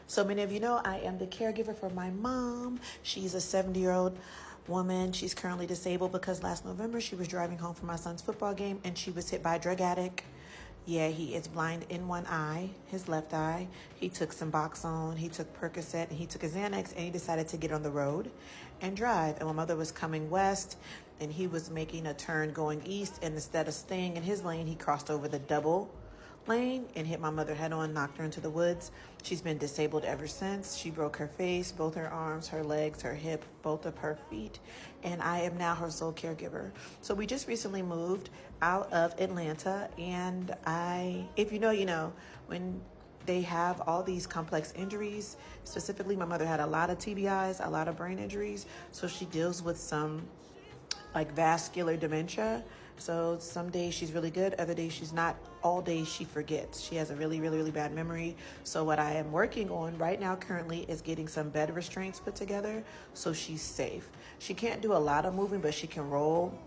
So many of you know I am the caregiver for my mom. She's a 70-year-old woman. She's currently disabled because last November she was driving home from my son's football game and she was hit by a drug addict. Yeah, he is blind in one eye, his left eye. He took some Suboxone, he took Percocet, and he took a Xanax, and he decided to get on the road and drive. And my mother was coming west, and he was making a turn going east. And instead of staying in his lane, he crossed over the double lane and hit my mother head on, knocked her into the woods. She's been disabled ever since. She broke her face, both her arms, her legs, her hip, both of her feet, and I am now her sole caregiver. So we just recently moved out of Atlanta, and if you know, you know, when they have all these complex injuries, specifically my mother had a lot of TBIs, a lot of brain injuries, so she deals with some like vascular dementia. So some days she's really good, other days she's not. All days she forgets. She has a really, really, really bad memory. So what I am working on right now currently is getting some bed restraints put together so she's safe. She can't do a lot of moving, but she can roll.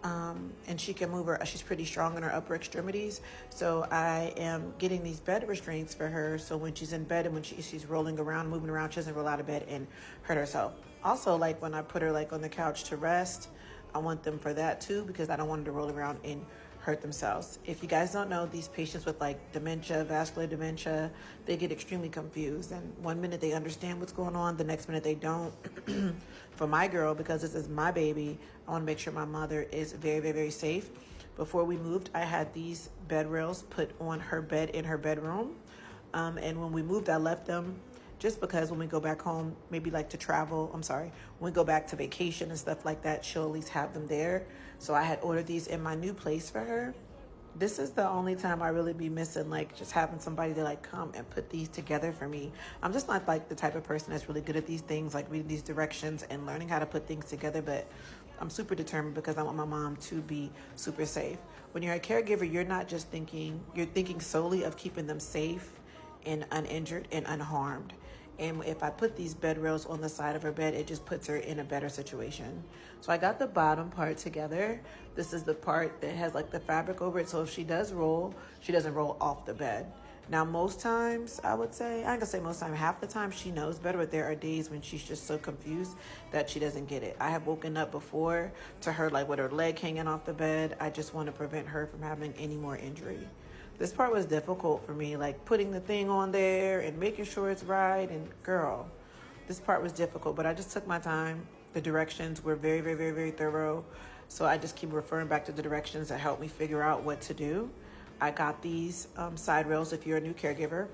And she can move her. She's pretty strong in her upper extremities. So I am getting these bed restraints for her. So when she's in bed and when she's rolling around, moving around, she doesn't roll out of bed and hurt herself. Also, like when I put her like on the couch to rest, I want them for that too, because I don't want them to roll around and hurt themselves. If you guys don't know, these patients with like dementia, vascular dementia, they get extremely confused. And one minute they understand what's going on, the next minute they don't. For my girl, because this is my baby, I want to make sure my mother is very, very, very safe. Before we moved, I had these bed rails put on her bed in her bedroom. And when we moved, I left them just because when we go back home, maybe like to travel, when we go back to vacation and stuff like that, she'll at least have them there. So I had ordered these in my new place for her. This is the only time I really be missing, like just having somebody to like come and put these together for me. I'm just not like the type of person that's really good at these things, like reading these directions and learning how to put things together. But I'm super determined because I want my mom to be super safe. When you're a caregiver, you're not just you're thinking solely of keeping them safe and uninjured and unharmed. And if I put these bed rails on the side of her bed, it just puts her in a better situation. So I got the bottom part together. This is the part that has like the fabric over it. So if she does roll, she doesn't roll off the bed. Now, most times, I would say, I ain't gonna say most time, half the time she knows better, but there are days when she's just so confused that she doesn't get it. I have woken up before to her like with her leg hanging off the bed. I just want to prevent her from having any more injury. This part was difficult for me, like putting the thing on there and making sure it's right. And girl, this part was difficult, but I just took my time. The directions were very, very, very, very thorough. So I just keep referring back to the directions that help me figure out what to do. I got these side rails. If you're a new caregiver,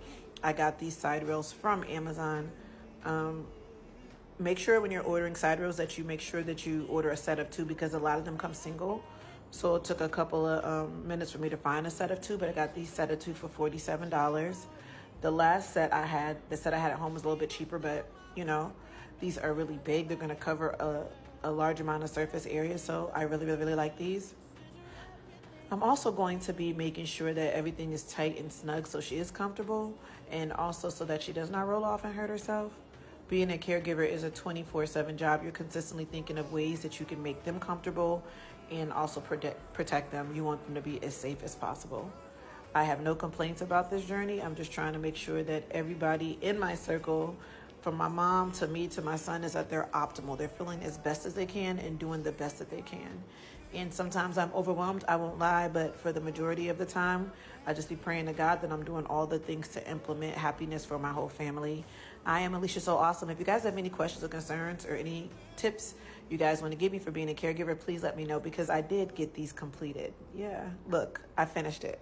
I got these side rails from Amazon. Make sure when you're ordering side rails that you make sure that you order a set of two, because a lot of them come single. So it took a couple of minutes for me to find a set of two, but I got these set of two for $47. The last set I had, the set I had at home was a little bit cheaper, but you know, these are really big. They're gonna cover a large amount of surface area. So I really, really, really like these. I'm also going to be making sure that everything is tight and snug so she is comfortable, and also so that she does not roll off and hurt herself. Being a caregiver is a 24/7 job. You're consistently thinking of ways that you can make them comfortable and also protect them. You want them to be as safe as possible. I have no complaints about this journey. I'm just trying to make sure that everybody in my circle, from my mom to me to my son, is that they're optimal. They're feeling as best as they can and doing the best that they can. And sometimes I'm overwhelmed, I won't lie, but for the majority of the time, I just be praying to God that I'm doing all the things to implement happiness for my whole family. I am Alicia So Awesome. If you guys have any questions or concerns or any tips you guys want to give me for being a caregiver, please let me know, because I did get these completed. Yeah, look, I finished it.